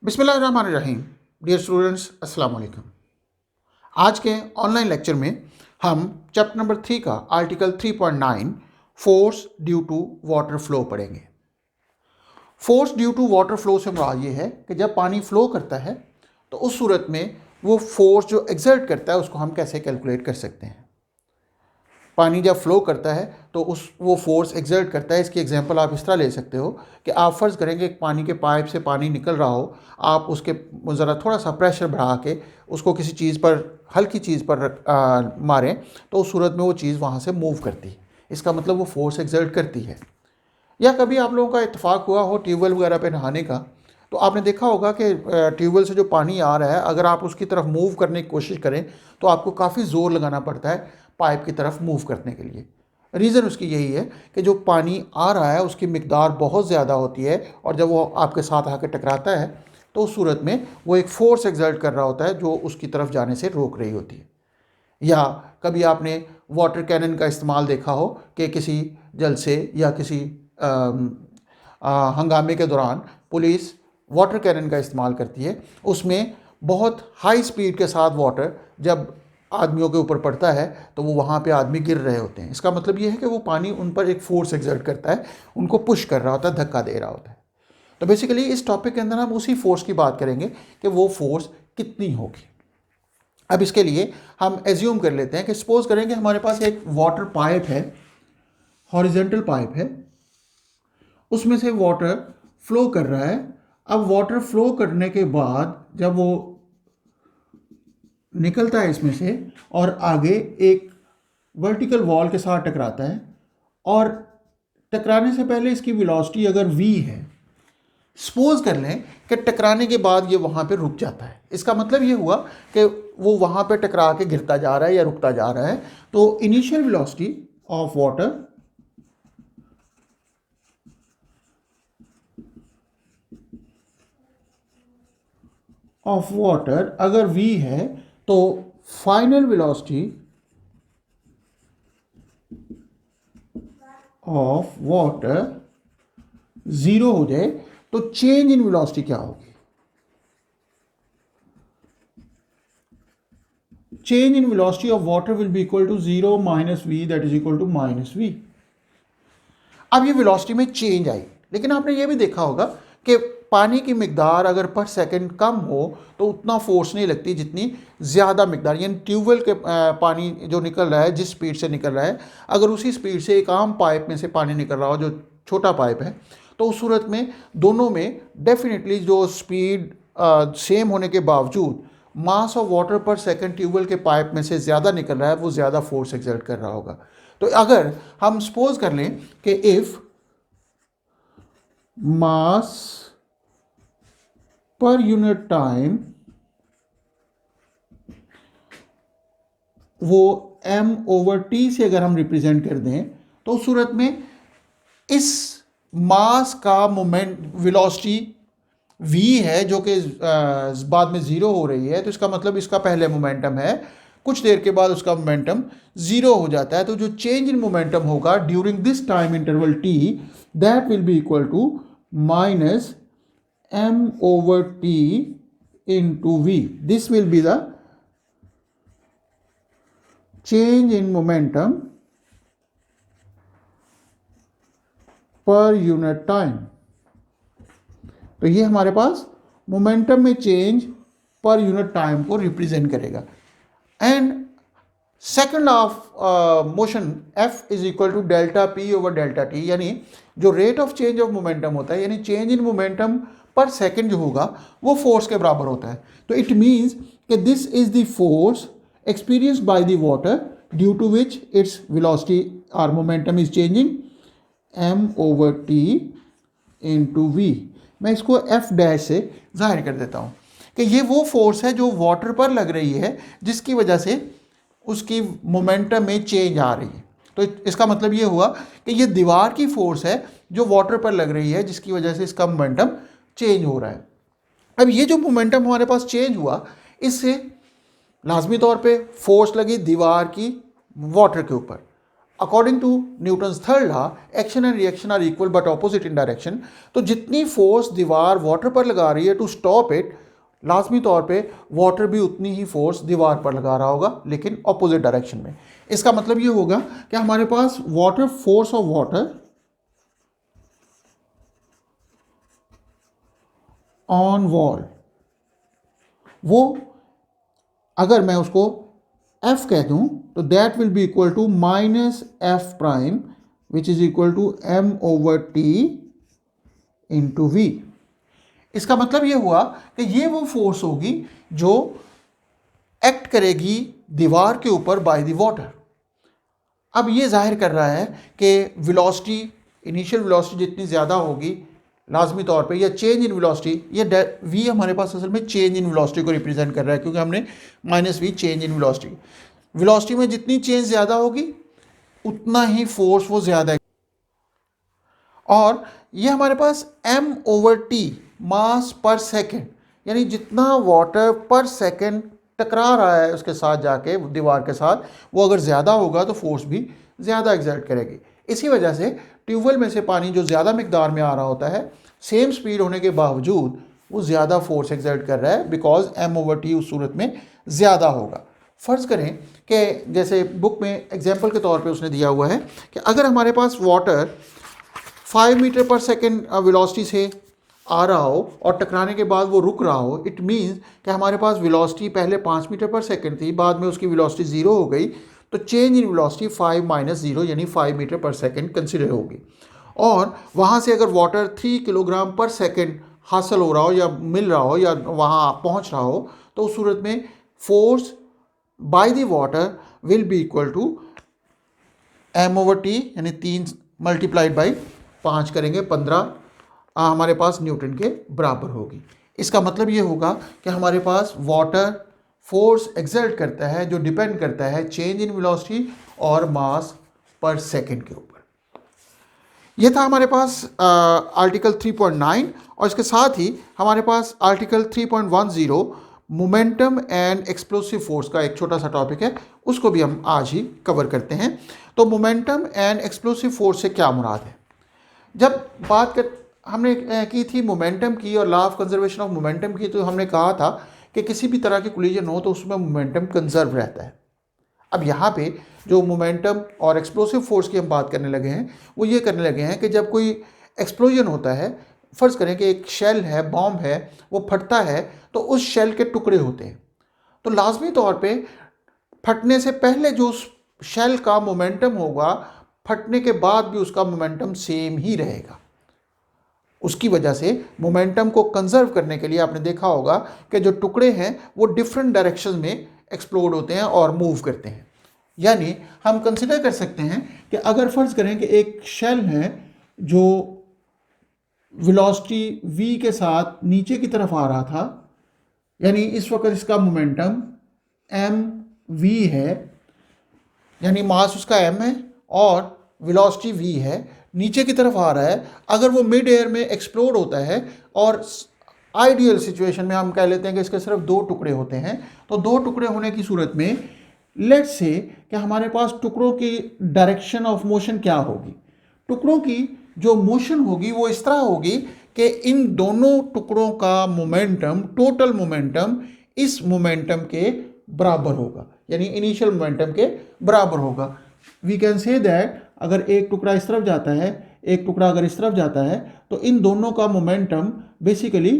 बिस्मिल्लाहिर्रहमानिर्रहीम। Dear students, अस्सलाम वालेकुम। आज के ऑनलाइन लेक्चर में हम चैप्टर नंबर 3 का article 3.9 force due to water flow पढ़ेंगे। Force due to water flow से मुराद ये है कि जब पानी फ्लो करता है तो उस सूरत में वो फोर्स जो एक्सर्ट करता है उसको हम कैसे कैलकुलेट कर सकते हैं। पानी जब फ्लो करता है तो वो फोर्स एक्सर्ट करता है। इसकी एग्जांपल आप इस तरह ले सकते हो कि आप फ़र्ज़ करेंगे पानी के पाइप से पानी निकल रहा हो, आप उसके ज़रा थोड़ा सा प्रेशर बढ़ा के उसको किसी चीज़ पर, हल्की चीज़ पर मारें तो उस सूरत में वो चीज़ वहाँ से मूव करती है। इसका मतलब वो फोर्स एक्सर्ट करती है। या कभी आप लोगों का इत्तेफाक हुआ हो ट्यूबवेल वगैरह पे नहाने का, तो आपने देखा होगा कि ट्यूबवेल से जो पानी आ रहा है अगर आप उसकी तरफ मूव करने की कोशिश करें तो आपको काफ़ी ज़ोर लगाना पड़ता है पाइप की तरफ मूव करने के लिए। रीज़न उसकी यही है कि जो पानी आ रहा है उसकी मिकदार बहुत ज़्यादा होती है और जब वो आपके साथ आकर टकराता है तो उस सूरत में वो एक फ़ोर्स एक्सर्ट कर रहा होता है जो उसकी तरफ जाने से रोक रही होती है। या कभी आपने वाटर कैनन का इस्तेमाल देखा हो कि किसी जलसे या किसी हंगामे के दौरान पुलिस वाटर कैनन का इस्तेमाल करती है। उसमें बहुत हाई स्पीड के साथ वाटर जब आदमियों के ऊपर पड़ता है तो वो वहाँ पे आदमी गिर रहे होते हैं। इसका मतलब ये है कि वो पानी उन पर एक फ़ोर्स एक्सर्ट करता है, उनको पुश कर रहा होता है, धक्का दे रहा होता है। तो बेसिकली इस टॉपिक के अंदर हम उसी फोर्स की बात करेंगे कि वो फोर्स कितनी होगी। अब इसके लिए हम एज्यूम कर लेते हैं कि सपोज करेंगे हमारे पास एक वाटर पाइप है, हॉरिजेंटल पाइप है, उसमें से वाटर फ्लो कर रहा है। अब वाटर फ्लो करने के बाद जब वो निकलता है इसमें से और आगे एक वर्टिकल वॉल के साथ टकराता है, और टकराने से पहले इसकी वेलोसिटी अगर v है, सपोज कर लें कि टकराने के बाद ये वहाँ पे रुक जाता है। इसका मतलब ये हुआ कि वो वहाँ पे टकरा के गिरता जा रहा है या रुकता जा रहा है। तो इनिशियल वेलोसिटी ऑफ वाटर अगर v है तो फाइनल वेलोसिटी ऑफ वाटर 0 हो जाए तो चेंज इन वेलोसिटी क्या होगी? Change in velocity of water will be equal to 0 minus v, that is equal to minus v. अब ये वेलोसिटी में चेंज आई, लेकिन आपने ये भी देखा होगा कि पानी की मिकदार अगर पर सेकंड कम हो तो उतना फोर्स नहीं लगती जितनी ज़्यादा मिकदार, यानी ट्यूबवेल के पानी जो निकल रहा है जिस स्पीड से निकल रहा है, अगर उसी स्पीड से एक आम पाइप में से पानी निकल रहा हो जो छोटा पाइप है, तो उस सूरत में दोनों में डेफिनेटली जो स्पीड सेम होने के बावजूद मास ऑफ वाटर पर सेकंड ट्यूबवेल के पाइप में से ज़्यादा निकल रहा है, वो ज़्यादा फोर्स एक्सर्ट कर रहा होगा। तो अगर हम सपोज कर लें कि इफ़ मास पर यूनिट टाइम वो m/t से अगर हम रिप्रेजेंट कर दें तो उस सूरत में इस मास का मोमेंट वेलोसिटी v है जो कि बाद में 0 हो रही है, तो इसका मतलब इसका पहले मोमेंटम है, कुछ देर के बाद उसका मोमेंटम 0 हो जाता है। तो जो चेंज इन मोमेंटम होगा during this time interval t, that will be equal to minus m/t into v. This will be the change in momentum per unit time. तो ये हमारे पास मोमेंटम में चेंज पर यूनिट टाइम को represent करेगा। And second law of motion F is equal to delta P over delta T, यानी जो rate of change of momentum होता है, यानी change in momentum per second जो होगा वो फोर्स के बराबर होता है। तो इट मीन्स कि this is the force experienced by the water due to which its velocity और momentum is changing m/t into v। मैं इसको f डैश से जाहिर कर देता हूँ कि ये वो फोर्स है जो वाटर पर लग रही है जिसकी वजह से उसकी मोमेंटम में चेंज आ रही है। तो इसका मतलब ये हुआ कि ये दीवार की फोर्स है जो वाटर पर लग रही है जिसकी वजह से इसका मोमेंटम चेंज हो रहा है। अब ये जो मोमेंटम हमारे पास चेंज हुआ, इससे लाजमी तौर पे फोर्स लगी दीवार की वाटर के ऊपर। According to Newton's third law, action and reaction are equal but opposite in direction. तो जितनी फोर्स दीवार वाटर पर लगा रही है टू स्टॉप इट, लाजमी तौर पे वाटर भी उतनी ही फोर्स दीवार पर लगा रहा होगा, लेकिन ऑपोजिट डायरेक्शन में। इसका मतलब ये होगा कि हमारे पास water force of water on wall, वो अगर मैं उसको F कह दूं तो that will be equal to minus F prime which is equal to m/t into v। इसका मतलब ये हुआ कि ये वो फोर्स होगी जो एक्ट करेगी दीवार के ऊपर बाय द वाटर। अब ये जाहिर कर रहा है कि वेलोसिटी, इनिशियल वेलोसिटी जितनी ज़्यादा होगी लाजमी तौर पे, या चेंज इन वेलोसिटी, ये v हमारे पास असल में चेंज इन वेलोसिटी को रिप्रेजेंट कर रहा है, क्योंकि हमने -v change in velocity, velocity में जितनी चेंज ज़्यादा होगी उतना ही फोर्स वो ज़्यादा है। और ये हमारे पास m/t मास पर सेकेंड, यानी जितना वाटर पर सेकेंड टकरा रहा है उसके साथ जाके दीवार के साथ, वो अगर ज़्यादा होगा तो फोर्स भी ज़्यादा एग्जर्ट करेगी। इसी वजह से ट्यूबवेल में से पानी जो ज़्यादा मिकदार में आ रहा होता है, सेम स्पीड होने के बावजूद वो ज़्यादा फोर्स एग्जर्ट कर रहा है, बिकॉज m/t उस सूरत में ज़्यादा होगा। फ़र्ज़ करें कि जैसे बुक में एग्जाम्पल के तौर पे उसने दिया हुआ है कि अगर हमारे पास वाटर 5 मीटर पर सेकेंड वेलोसिटी से आ रहा हो और टकराने के बाद वो रुक रहा हो, इट मीन्स कि हमारे पास वेलोसिटी पहले 5 मीटर पर सेकेंड थी, बाद में उसकी वेलोसिटी 0 हो गई, तो चेंज इन वेलोसिटी 5 - 0 यानी 5 मीटर पर सेकेंड कंसिडर होगी। और वहाँ से अगर वाटर 3 किलोग्राम पर सेकेंड हासिल हो रहा हो या मिल रहा हो या वहाँ पहुँच रहा हो, तो उस सूरत में force by the water will be equal to m/t, यानी 3 मल्टीप्लाइड बाई 5 करेंगे 15 हमारे पास न्यूटन के बराबर होगी। इसका मतलब ये होगा कि हमारे पास वाटर फोर्स एक्सर्ट करता है जो डिपेंड करता है चेंज इन वेलोसिटी और मास पर सेकेंड के ऊपर। ये था हमारे पास आर्टिकल 3.9, और इसके साथ ही हमारे पास article 3.10 momentum and explosive force का एक छोटा सा टॉपिक है, उसको भी हम आज ही कवर करते हैं। तो मोमेंटम एंड एक्सप्लोसिव फोर्स से क्या मुराद है? जब बात कर हमने की थी मोमेंटम की और law of conservation of momentum की, तो हमने कहा था कि किसी भी तरह की कोलिजन हो तो उसमें मोमेंटम कंजर्व रहता है। अब यहाँ पे जो मोमेंटम और एक्सप्लोसिव फोर्स की हम बात करने लगे हैं, वो ये करने लगे हैं कि जब कोई एक्सप्लोजन होता है, फ़र्ज़ करें कि एक शेल है, बॉम्ब है, वो फटता है, तो उस शेल के टुकड़े होते हैं, तो लाजमी तौर पे फटने से पहले जो उस शेल का मोमेंटम होगा, फटने के बाद भी उसका मोमेंटम सेम ही रहेगा। उसकी वजह से मोमेंटम को कंजर्व करने के लिए आपने देखा होगा कि जो टुकड़े हैं वो डिफरेंट डायरेक्शन में एक्सप्लोड होते हैं और मूव करते हैं। यानी हम कंसिडर कर सकते हैं कि अगर फ़र्ज़ करें कि एक शेल है जो वेलोसिटी v के साथ नीचे की तरफ आ रहा था, यानी इस वक्त इसका मोमेंटम mv है, यानी मास उसका m है और वेलोसिटी v है, नीचे की तरफ आ रहा है। अगर वो मिड एयर में एक्सप्लोड होता है, और आइडियल सिचुएशन में हम कह लेते हैं कि इसके सिर्फ 2 टुकड़े होते हैं, तो 2 टुकड़े होने की सूरत में लेट्स से कि हमारे पास टुकड़ों की डायरेक्शन ऑफ मोशन क्या होगी। टुकड़ों की जो मोशन होगी वो इस तरह होगी कि इन दोनों टुकड़ों का मोमेंटम, टोटल मोमेंटम इस मोमेंटम के बराबर होगा, यानी इनिशियल मोमेंटम के बराबर होगा। वी कैन से दैट अगर एक टुकड़ा इस तरफ जाता है, एक टुकड़ा अगर इस तरफ जाता है, तो इन दोनों का मोमेंटम बेसिकली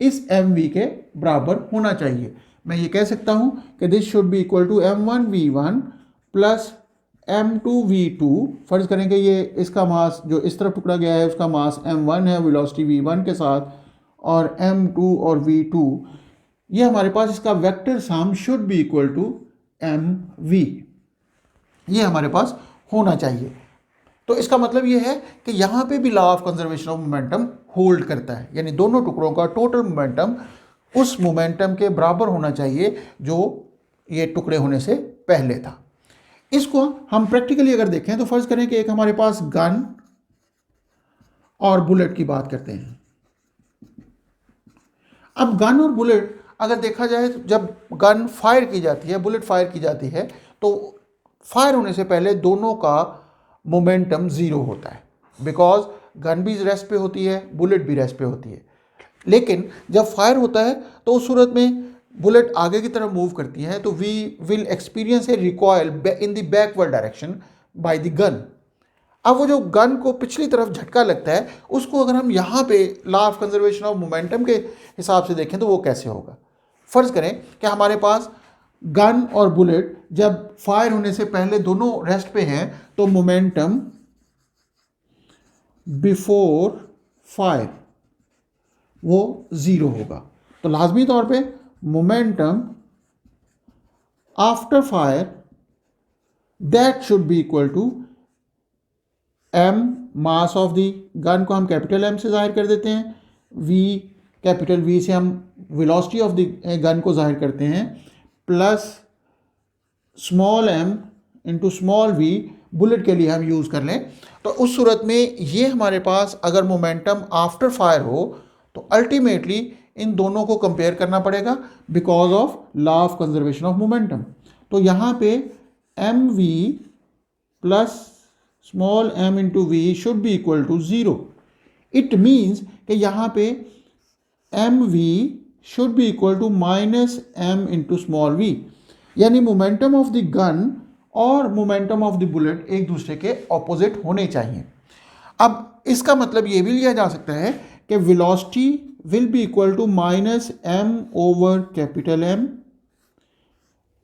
इस mv के बराबर होना चाहिए। मैं ये कह सकता हूँ कि this should be equal to m1v1 plus m2v2। फर्ज करें कि ये इसका मास जो इस तरफ टुकड़ा गया है उसका मास m1 है वेलोसिटी v1 के साथ, और m2 और v2, ये हमारे पास इसका vector sum should be equal to mv, ये हमारे पास होना चाहिए। तो इसका मतलब ये है कि यहाँ पे भी law of conservation of momentum hold करता है, यानी दोनों टुकड़ों का टोटल मोमेंटम उस मोमेंटम के बराबर होना चाहिए जो ये टुकड़े होने से पहले था। इसको हम प्रैक्टिकली अगर देखें तो फर्ज करें कि एक हमारे पास गन और बुलेट की बात करते हैं। अब गन और बुलेट अगर देखा जाए, जब गन फायर की जाती है, बुलेट फायर की जाती है, तो फायर होने से पहले दोनों का मोमेंटम ज़ीरो होता है, बिकॉज गन भी रेस्ट पे होती है, बुलेट भी रेस्ट पे होती है। लेकिन जब फायर होता है तो उस सूरत में बुलेट आगे की तरफ मूव करती है, तो we will experience a recoil in the backward direction by the gun. अब वो जो गन को पिछली तरफ झटका लगता है, उसको अगर हम यहाँ पे law of conservation of momentum के हिसाब से देखें तो वो कैसे होगा। फर्ज करें कि हमारे पास गन और बुलेट जब फायर होने से पहले दोनों रेस्ट पे हैं, तो मोमेंटम बिफोर फायर वो ज़ीरो होगा। तो लाजमी तौर पे momentum after fire that should be equal to M mass of the gun को हम कैपिटल एम से जाहिर कर देते हैं, वी कैपिटल वी से हम वेलोसिटी ऑफ द गन को जाहिर करते हैं, plus small m into small v bullet के लिए हम यूज़ कर लें। तो उस सूरत में ये हमारे पास अगर मोमेंटम आफ्टर फायर हो तो अल्टीमेटली इन दोनों को कंपेयर करना पड़ेगा because of law of conservation of momentum. तो यहाँ पे M v plus small m into v should be equal to zero. It means कि यहाँ पे M v should be equal to minus m into small v, यानी momentum of the gun और momentum of the bullet एक दूसरे के opposite होने चाहिए। अब इसका मतलब ये भी लिया जा सकता है कि velocity will be equal to minus m over capital M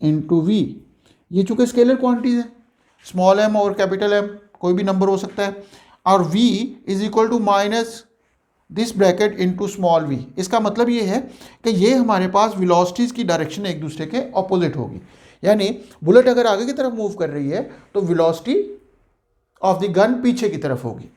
into v. ये चूँकि स्केलर क्वांटिटीज है, स्मॉल एम और कैपिटल एम कोई भी नंबर हो सकता है, और v is equal to minus this bracket into small v। इसका मतलब ये है कि ये हमारे पास वेलोसिटीज़ की डायरेक्शन एक दूसरे के ऑपोजिट होगी, यानी बुलेट अगर आगे की तरफ मूव कर रही है तो वेलोसिटी ऑफ द गन पीछे की तरफ होगी।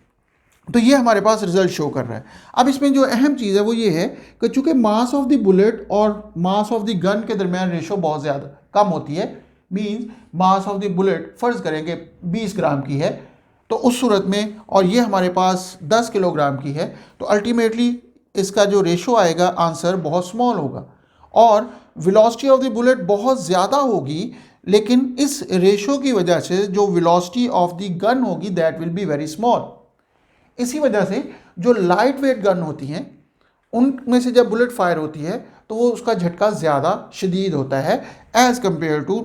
तो ये हमारे पास रिजल्ट शो कर रहा है। अब इसमें जो अहम चीज़ है वो ये है कि चूँकि मास ऑफ द बुलेट और मास ऑफ द गन के दरमियान रेशो बहुत ज़्यादा कम होती है, means mass of the bullet फ़र्ज़ करेंगे 20 ग्राम की है, तो उस सूरत में और ये हमारे पास 10 किलोग्राम की है, तो अल्टीमेटली इसका जो रेशो आएगा आंसर बहुत स्मॉल होगा और वेलोसिटी ऑफ द बुलेट बहुत ज़्यादा होगी, लेकिन इस रेशो की वजह से जो वेलोसिटी ऑफ द गन होगी that will be very small. इसी वजह से जो लाइट वेट गन होती हैं उनमें से जब बुलेट फायर होती है तो वो उसका झटका ज़्यादा शदीद होता है as compared to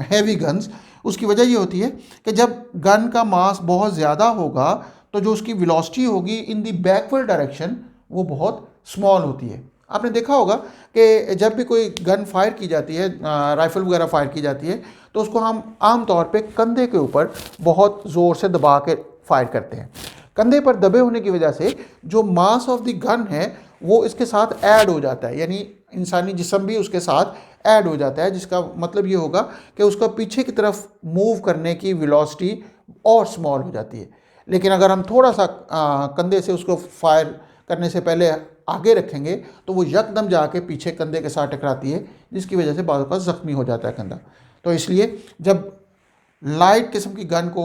heavy guns. उसकी वजह ये होती है कि जब गन का मास बहुत ज़्यादा होगा तो जो उसकी वेलोसिटी होगी इन दी बैकवर्ड डायरेक्शन वो बहुत स्मॉल होती है। आपने देखा होगा कि जब भी कोई गन फायर की जाती है, राइफ़ल वगैरह फायर की जाती है, तो उसको हम आम तौर पे कंधे के ऊपर बहुत ज़ोर से दबा के फायर करते हैं। कंधे पर दबे होने की वजह से जो मास ऑफ द गन है वो इसके साथ ऐड हो जाता है, यानी इंसानी जिस्म भी उसके साथ ऐड हो जाता है, जिसका मतलब ये होगा कि उसका पीछे की तरफ मूव करने की वेलोसिटी और स्मॉल हो जाती है। लेकिन अगर हम थोड़ा सा कंधे से उसको फायर करने से पहले आगे रखेंगे तो वो यकदम जाके पीछे कंधे के साथ टकराती है, जिसकी वजह से बाज़ औक़ात ज़ख्मी हो जाता है कंधा। तो इसलिए जब लाइट किस्म की गन को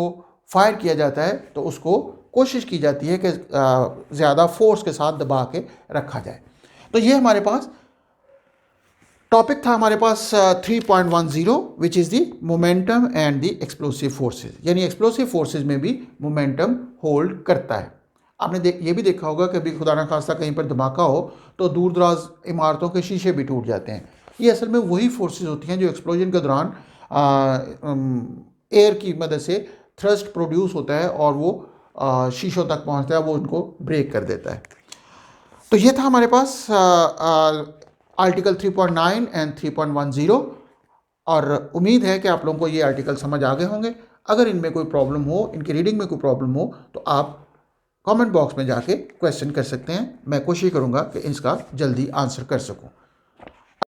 फायर किया जाता है तो उसको कोशिश की जाती है कि ज़्यादा फोर्स के साथ दबा के रखा जाए। तो ये हमारे पास टॉपिक था, हमारे पास 3.10 which is the momentum and the explosive forces, यानी एक्सप्लोसिव फोर्सेस में भी मोमेंटम होल्ड करता है। आपने ये भी देखा होगा कि अभी खुदा न खास्ता कहीं पर धमाका हो तो दूर दराज इमारतों के शीशे भी टूट जाते हैं। ये असल में वही फोर्सेस होती हैं जो एक्सप्लोजन के दौरान एयर की मदद से थ्रस्ट प्रोड्यूस होता है और वो शीशों तक पहुंचता है, वो उनको ब्रेक कर देता है। तो ये था हमारे पास आर्टिकल 3.9 एंड 3.10 और उम्मीद है कि आप लोगों को ये आर्टिकल समझ आ गए होंगे। अगर इनमें कोई प्रॉब्लम हो, इनकी रीडिंग में कोई प्रॉब्लम हो तो आप कमेंट बॉक्स में जाके क्वेश्चन कर सकते हैं। मैं कोशिश करूँगा कि इसका जल्दी आंसर कर सकूँ।